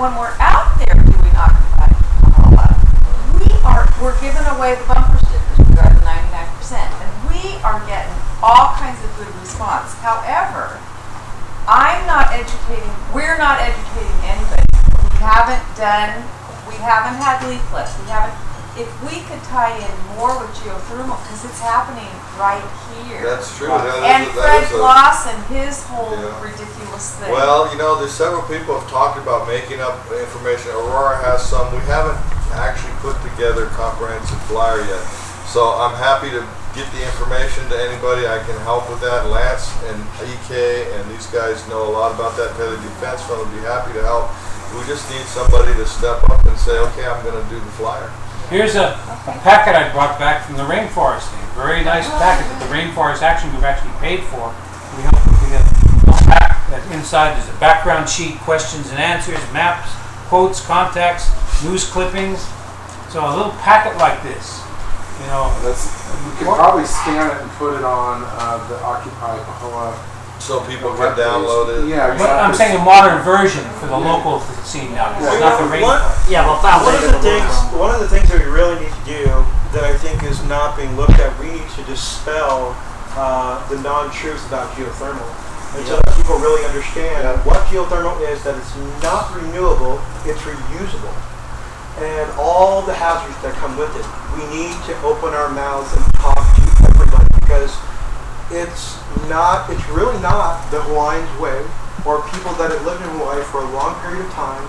when we're out there doing Occupy Pahoa, we're giving away the bumper stickers. We are the 99%, and we are getting all kinds of good response. However, we're not educating anybody. We haven't had leaflets. If we could tie in more with geothermal, because it's happening right here. That's true. And Fred Bloss and his whole ridiculous thing. Well, there's several people have talked about making up information. Aurora has some. We haven't actually put together a comprehensive flyer yet. So I'm happy to get the information to anybody. I can help with that. Lance and EK and these guys know a lot about that. Taylor Defense Fund would be happy to help. We just need somebody to step up and say, okay, I'm going to do the flyer. Here's a packet I brought back from the rainforest thing. Very nice packet that the Rainforest Action Group actually paid for. We hope to get a pack that inside there's a background sheet, questions and answers, maps, quotes, contacts, news clippings. So a little packet like this, we could probably scan it and put it on the Occupy Pahoa. So people can download it. Yeah, but I'm saying a modern version for the local scene now. It's not the rainforest. One of the things that we really need to do that I think is not being looked at, we need to dispel the non-truths about geothermal. And so that people really understand what geothermal is, that it's not renewable, it's reusable. And all the hazards that come with it. We need to open our mouths and talk to everybody, because it's really not the Hawaiians' way, or people that have lived in Hawaii for a long period of time,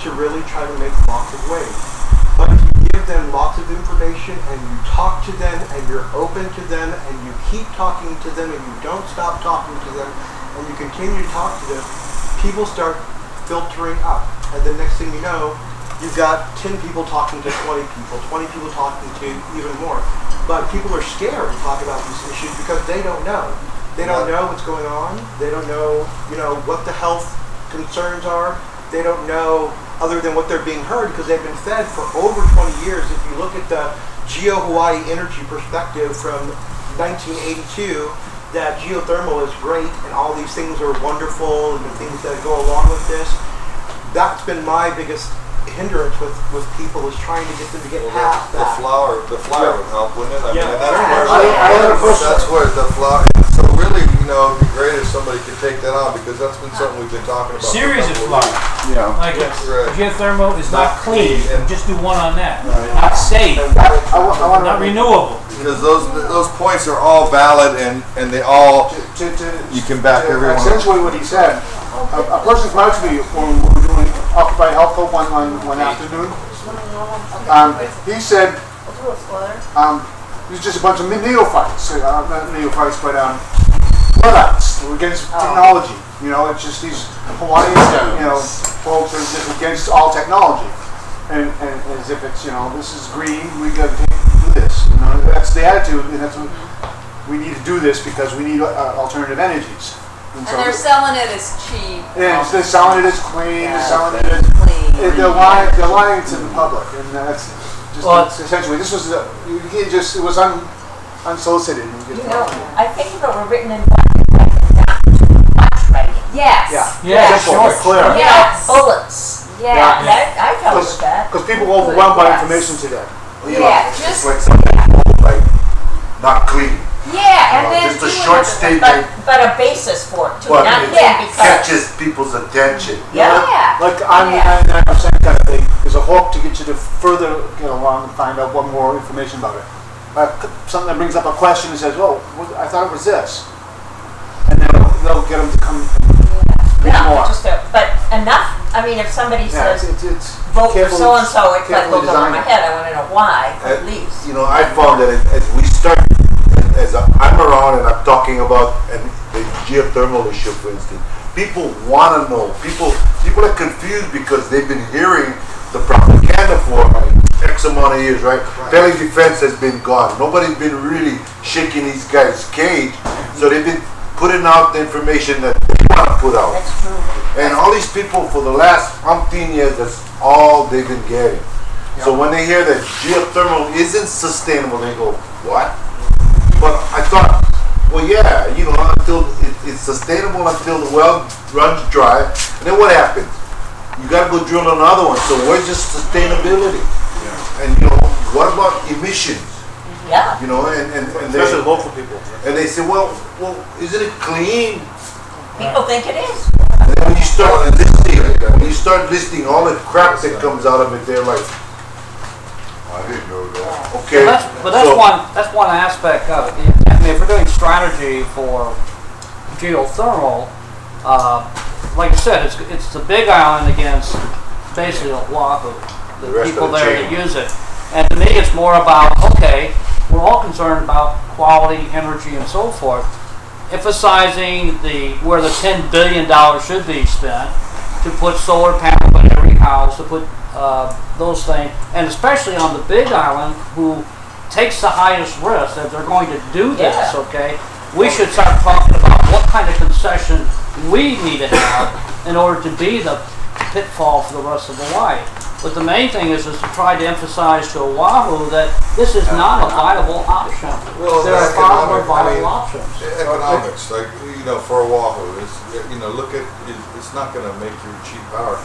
to really try to make lots of waves. But if you give them lots of information and you talk to them and you're open to them and you keep talking to them and you don't stop talking to them and you continue to talk to them, people start filtering up. And the next thing you know, you've got 10 people talking to 20 people, 20 people talking to even more. But people are scared to talk about these issues because they don't know. They don't know what's going on. They don't know, what the health concerns are. They don't know other than what they're being heard, because they've been fed for over 20 years. If you look at the Geo-Hawaii Energy perspective from 1982, that geothermal is great and all these things are wonderful and the things that go along with this. That's been my biggest hindrance with people, is trying to get them to get past that. The flyer would help, wouldn't it? I mean, that's where the flyer. So really, it'd be great if somebody could take that on, because that's been something we've been talking about. Series of flyers. Like geothermal is not clean. Just do one on that. Not safe. Not renewable. Because those points are all valid and they all you can back everyone. Essentially, what he said. A person came out to me when we were doing Occupy Health Club one afternoon. He said, there's just a bunch of neophytes, not neophytes, but Luddites against technology. It's just these Hawaiian, folks are just against all technology, and as if it's this is green, we got to do this. That's the attitude, and that's what we need to do this because we need alternative energies. And they're selling it as cheap. Yeah, they're selling it as clean. They're selling it as clean. They're lying to the public, and that's just essentially. This was it was unsolicited. I think if it were written in black and white and not too much writing. Yes. Yeah, simple, clear. Yes. Bullets. Yeah, I felt with that. Because people are overwhelmed by information today. Just like something like not clean. Yeah, and then just a short statement, but a basis for it too. but Not it because catches people's attention. Like I'm 99% kind of thing. There's a hook to get you to further get along and find out what more information about it. Something that brings up a question and says, "Oh, I thought it was this," and then they'll get them to come. More. But enough. I mean, if somebody says it's vote for so and so, it goes over my head. I want to know why, at least. I found that as we start, as I'm around and I'm talking about the geothermal issue, for instance, people want to know. People are confused because they've been hearing the propaganda for X amount of years, right? Family defense has been gone. Nobody's been really shaking these guys' cage, so they've been putting out the information that they want to put out. That's true. And all these people for the last umpteen years, that's all they've been getting. So when they hear that geothermal isn't sustainable, they go, what? But I thought, well, yeah, until it's sustainable until the well runs dry. And then what happens? you gotta go drill another one. So where's the sustainability? And you know, what about emissions? Yeah. You know, and Especially local people. and they say, well, isn't it clean? People think it is. And then when you start listing all the crap that comes out of it, they're like, I didn't know that. Okay. But that's one aspect of it. I mean, if we're doing strategy for geothermal, like I said, it's the Big Island against basically Oahu, the rest people of the there chain. that use it. And to me, it's more about, okay, we're all concerned about quality, energy, and so forth, emphasizing where the $10 billion should be spent to put solar panels on every house, to put those things, and especially on the Big Island, who takes the highest risk that they're going to do this, Yeah. okay? We should start talking about what kind of concession we need to have in order to be the pitfall for the rest of Hawaii. But the main thing is to try to emphasize to Oahu that this is not a viable option. Well, There are far more economic, I mean, viable options. economics, like, you know, for Oahu, look at, it's not gonna make you cheap power.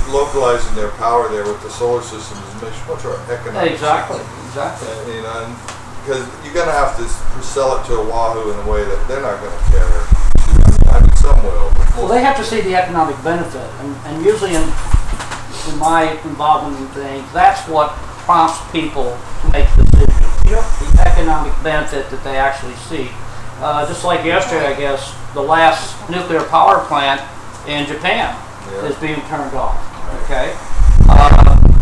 Localizing their power there with the solar system is much more economic. Exactly. You know, because you're gonna have to sell it to Oahu in a way that they're not gonna care. I mean, some will. Well, they have to see the economic benefit, and usually in my involvement in things, that's what prompts people to make decisions. The economic benefit that they actually see. Just like yesterday, I guess, the last nuclear power plant in Japan is being turned off. Okay,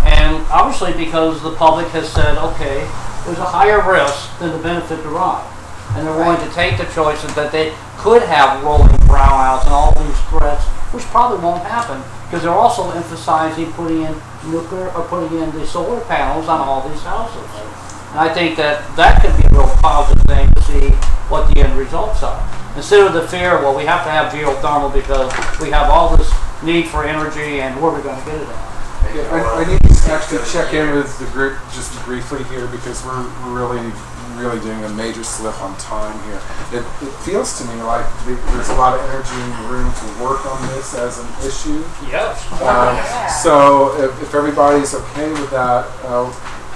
and obviously because the public has said, okay, there's a higher risk than the benefit derived, and they're willing to take the choices that they could have rolling brownouts and all these threats, which probably won't happen because they're also emphasizing putting in nuclear or putting in the solar panels on all these houses. And I think that could be a real positive thing to see what the end results are. Instead of the fear, well, we have to have geothermal because we have all this need for energy and where we're going to get it at. I need to actually check in with the group just briefly here because we're really doing a major slip on time here. It feels to me like there's a lot of energy in the room to work on this as an issue. Yes. So if everybody's okay with that,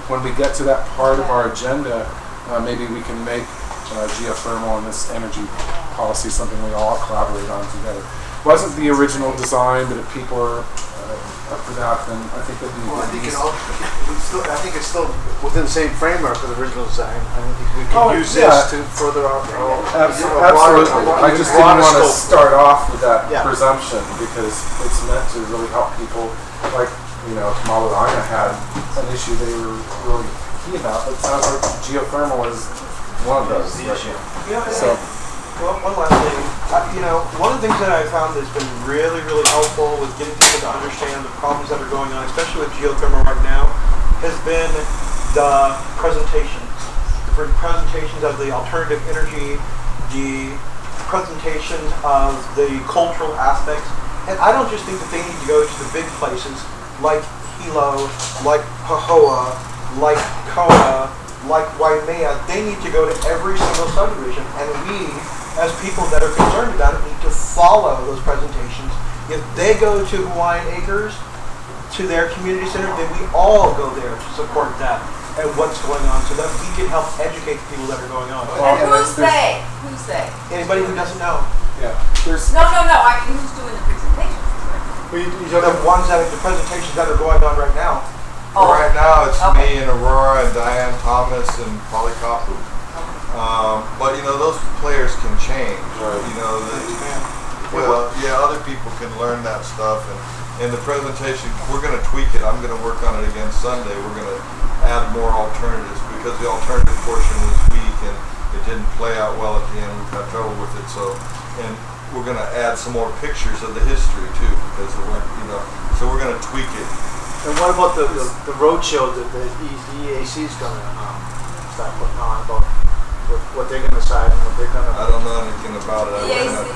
when we get to that part of our agenda, maybe we can make geothermal and this energy policy something we all collaborate on together. Wasn't the original design, but if people are up for that, then I think that'd be a Well, I good think, use. I think it's still within the same framework of the original design. I don't think we can use yeah. this to further our Absolutely. I just didn't want to start off with that Yeah. presumption because it's meant to really help people. Like, you know, Kamalaina had an issue they were really key about, but it sounds like geothermal is one of those. So, Well, one last thing. One of the things that I found that's been really, really helpful with getting people to understand the problems that are going on, especially with geothermal right now, has been the presentations. The presentations of the alternative energy, the presentations of the cultural aspects. And I don't just think that they need to go to the big places like Hilo, like Pahoa, like Kona, like Waimea. They need to go to every single subdivision, and we, as people that are concerned about it, need to follow those presentations. If they go to Hawaiian Acres, to their community center, then we all go there to support that and what's going on so that we can help educate the people that are going on. And who's they? Who's they? Anybody who doesn't know. yeah, there's No. I mean, who's doing the presentations? The ones that the presentations that are going on right now. Oh, Right now, it's okay. me and Aurora and Diane Thomas and Polly Kapu. But those players can change. Other people can learn that stuff. And in the presentation, we're going to tweak it. I'm going to work on it again Sunday. We're going to add more alternatives because the alternative portion was weak and it didn't play out well at the end. We've had trouble with it. And we're going to add some more pictures of the history too because it went, so we're going to tweak it. And what about the road show that the EAC is going to start putting on about what they're going to decide and what they're going to... I don't know anything about it.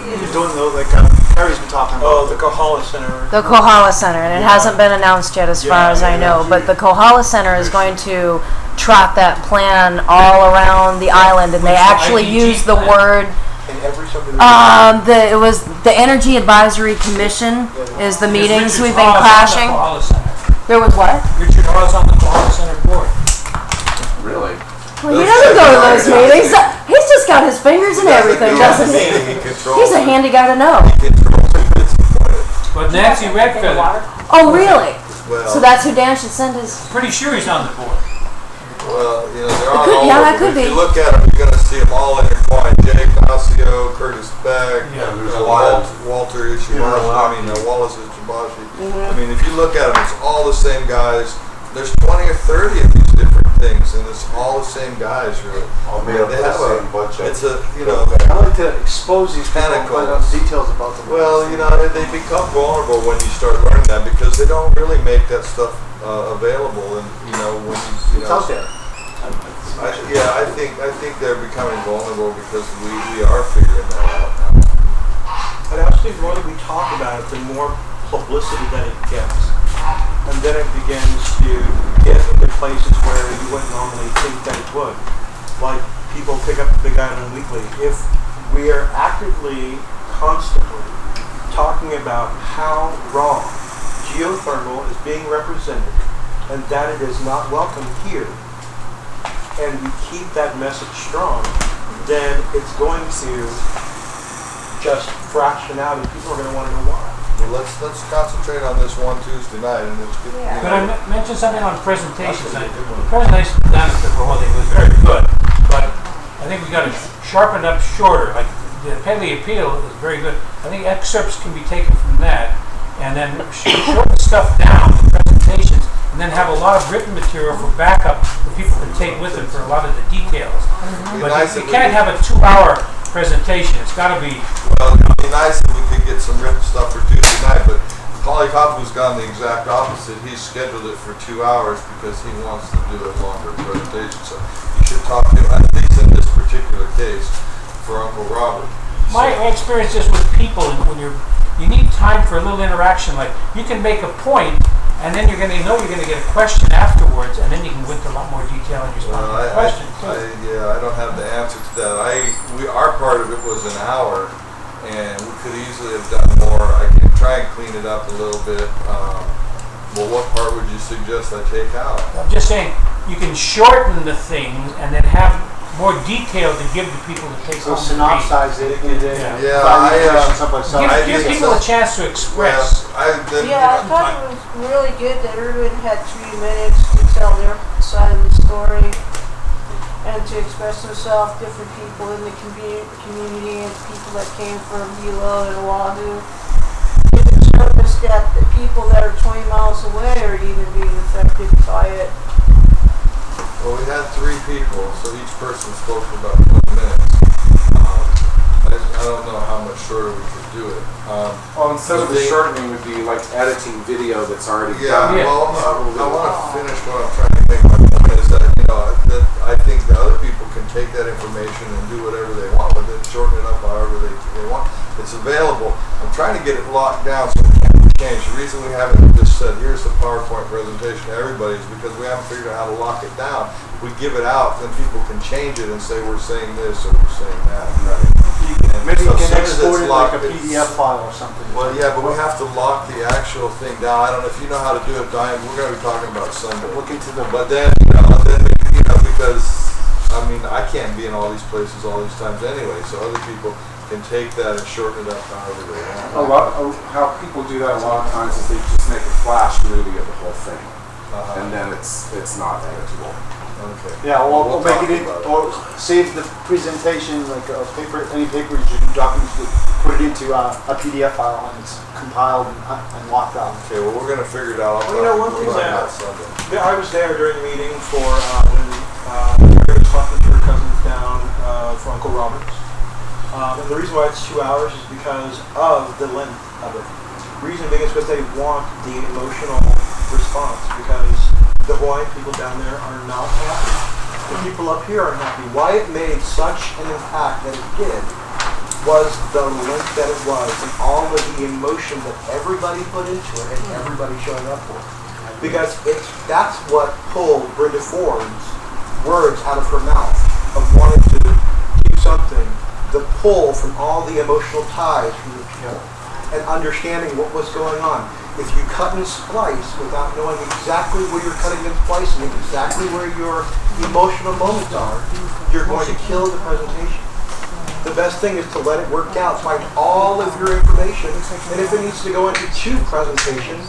You're doing those, like Carrie's been talking about. Oh, the Kohala Center. The Kohala Center, and it hasn't been announced yet as far as I know, but the Kohala Center is going to trot that plan all around the island, and they actually use the word, In every subdivision. it was the Energy Advisory Commission is the meetings Richard we've been Hawes on the crashing. Kohala Center. There was what? Richard Hawes on the Kohala Center board. Really? Well, he doesn't go to those meetings. He's just got his fingers in everything, doesn't he? He's a handy guy to know. But Nancy Redfeather, Oh, really? Well, So that's who Dan should send his. pretty sure he's on the board. well, you know, they're on could- all yeah, over. that could If be. you look at them, you're going to see them all intertwined. Jay Ignacio, Curtis Beck, Yeah, there's a lot of- Walter Ishibashi, Wallace Ishibashi. I mean, if you look at them, it's all the same guys. There's 20 or 30 of these different things, and it's all the same guys, really. All made up They of the have same bunch of. It's a, you know, I like to expose these people and find out Tentacles. details about them. well, you know, they become vulnerable when you start learning that because they don't really make that stuff available, and you know when you It's know. out there. I think they're becoming vulnerable because we are figuring that out now. But actually, the more that we talk about it, the more publicity that it gets. And then it begins to get into places where you wouldn't normally think that it would. Like people pick up the Big Island Weekly. If we are actively, constantly talking about how wrong geothermal is being represented and that it is not welcome here, and we keep that message strong, then it's going to just fraction out and people are going to want to know why. Well, let's concentrate on this one Tuesday night, and let's get. Yeah. Could I mention something on presentations? The presentation done at the Kohala was very good, but I think we got to sharpen it up shorter. Like the Paley Appeal is very good. I think excerpts can be taken from that, and then shorten stuff down in presentations, and then have a lot of written material for backup that people can take with them for a lot of the details. But you can't have a 2-hour presentation. It's got to be. Well, it'd be nice if we could get some written stuff for Tuesday night, but Polly Kapu's gone the exact opposite. He's scheduled it for 2 hours because he wants to do a longer presentation. So you should talk to him, at least in this particular case, for Uncle Robert. My experience is with people, and when you need time for a little interaction. Like you can make a point, and then you're going to know you're going to get a question afterwards, and then you can go into a lot more detail and respond to the question. I don't have the answer to that. Our part of it was an hour, and we could easily have done more. I can try and clean it up a little bit. Well, what part would you suggest I take out? I'm just saying you can shorten the things and then have more detail to give to people to take So home and read. synopsize it and then Yeah, Give people a chance to express. Yeah, I thought it was really good that everyone had 3 minutes to tell their side of the story and to express themselves, different people in the community and people that came from Hilo and Oahu. It showed us that the people that are 20 miles away are even being affected by it. Well, we had 3 people, so each person spoke for about 20 minutes. I don't know how much shorter we could do it. Well, instead of the shortening would be like editing video that's already Yeah, done. well, I want to finish what I'm trying to make. My point is that, that I think the other people can take that information and do whatever they want with it, shorten it up however they want. It's available. I'm trying to get it locked down so it can't be changed. The reason we haven't just said, here's the PowerPoint presentation to everybody is because we haven't figured out how to lock it down. If we give it out, then people can change it and say we're saying this or we're saying that. Maybe you So can as soon as export it's it locked, like a PDF file or something. Well, yeah, but we have to lock the actual thing down. I don't know if you know how to do it, Diane. We're going to be talking about Sunday. Look into the. But then, because I mean, I can't be in all these places all these times anyway. So other people can take that and shorten it up however they want. How people do that a lot of times is they just make a flash movie of the whole thing, and then it's not editable. Okay. Yeah, or We'll make talk it in, about or save the presentation like a paper, any paper you documents, put it into a PDF file and it's compiled and locked up. Okay, well, we're going to figure it out. Well, you know, one thing about that Sunday. I was there during the meeting for when Mary was talking to her cousins down for Uncle Robert's. And the reason why it's 2 hours is because of the length of it. The reason being is because they want the emotional response, because the Hawaiian people down there are not happy. The people up here are happy. Why it made such an impact that it did was the length that it was and all of the emotion that everybody put into it and everybody showing up for it. Because that's what pulled Brenda Ford's words out of her mouth of wanting to do something. The pull from all the emotional ties from the people. and understanding what was going on. If you cut and splice without knowing exactly where you're cutting and splicing, exactly where your emotional moments are, you're going to kill the presentation. The best thing is to let it work out, find all of your information, and if it needs to go into 2 presentations,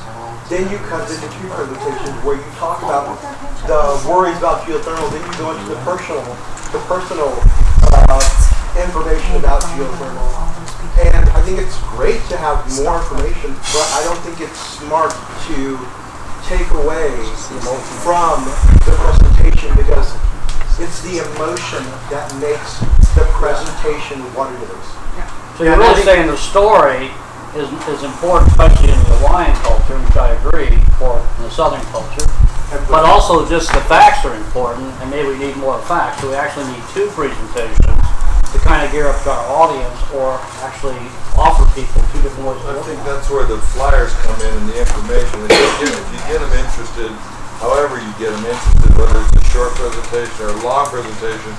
then you cut it into 2 presentations where you talk about the worries about geothermal, then you go into the personal information about geothermal. And I think it's great to have more information, but I don't think it's smart to take away from the presentation because it's the emotion that makes the presentation what it is. So you're really saying the story is important, especially in the Hawaiian culture, which I agree, or in the Southern culture. But also just the facts are important, and maybe we need more facts. So we actually need 2 presentations to kind of gear up to our audience, or actually offer people 2 different ways. I think that's where the flyers come in and the information. If you get them interested, however you get them interested, whether it's a short presentation or a long presentation,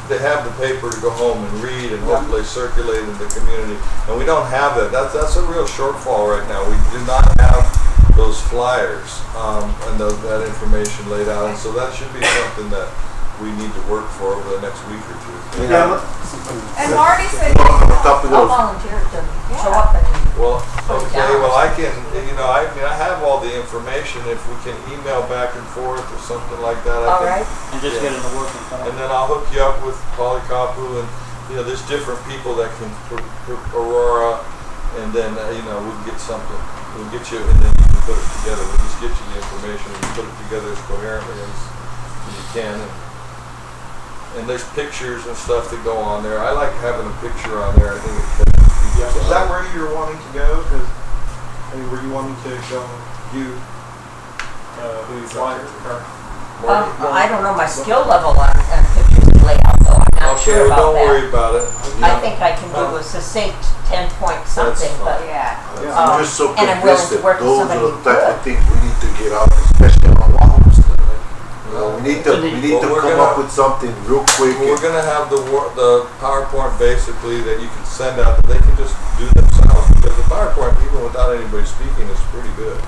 they have the paper to go home and read and hopefully circulate in the community. And we don't have that. That's a real shortfall right now. We do not have those flyers and that information laid out. And so that should be something that we need to work for over the next week or 2. And Marty said, I'll volunteer to show up and. Well, okay, well I can, I have all the information. If we can email back and forth or something like that, I All can. right. And just get in the working time. And then I'll hook you up with Polykapu and, there's different people that can, Aurora, and then, we can get something. We'll get you, and then you can put it together. We'll just get you the information and put it together as coherently as you can. And there's pictures and stuff that go on there. I like having a picture on there. I think it catches people's Is that eye. where you're wanting to go? Because were you wanting to go do flyers? I don't know my skill level on pictures and layout, though. I'm not Okay, sure well, about don't worry that. about it. I think I can do a succinct 10-point something, but yeah. I'm just so and I'm willing to convinced that work with those somebody are the who type could. of things we need to get out, especially on Oahu. We need to Well, we're come gonna- up with something real quick. We're going to have the PowerPoint basically that you can send out that they can just do themselves, because the PowerPoint, even without anybody speaking, is pretty good.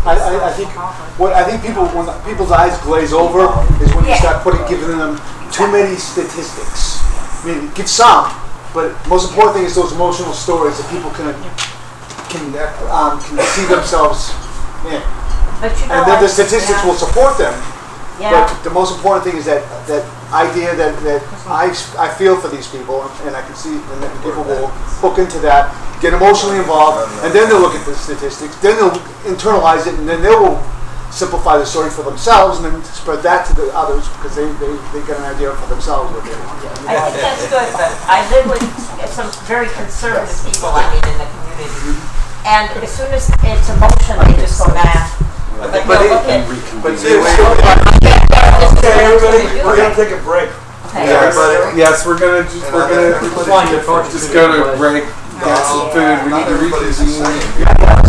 I think when people's eyes glaze over is when you start giving them too many statistics. I mean, give some, but most important thing is those emotional stories that people can see themselves in. But And then the statistics will support them. Yeah. But the most important thing is that idea that I feel for these people, and I can see, and that people will hook into that, get emotionally involved, and then they'll look at the statistics, then they'll internalize it, and then they will simplify the story for themselves, and then spread that to the others because they get an idea for themselves what they want. I think that's good, but I live with some very conservative people, in the community. And as soon as it's emotion, they just go, nah. But they'll look at. Okay, everybody, we're going to take a break. Okay. Yes, we're gonna just go to break, get some food. We need to Everybody's the reconvene.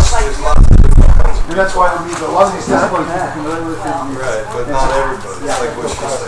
same. There's lots of different kinds of And that's why a lot of these testimonies are familiar with it. Right, but not everybody. It's like what she said.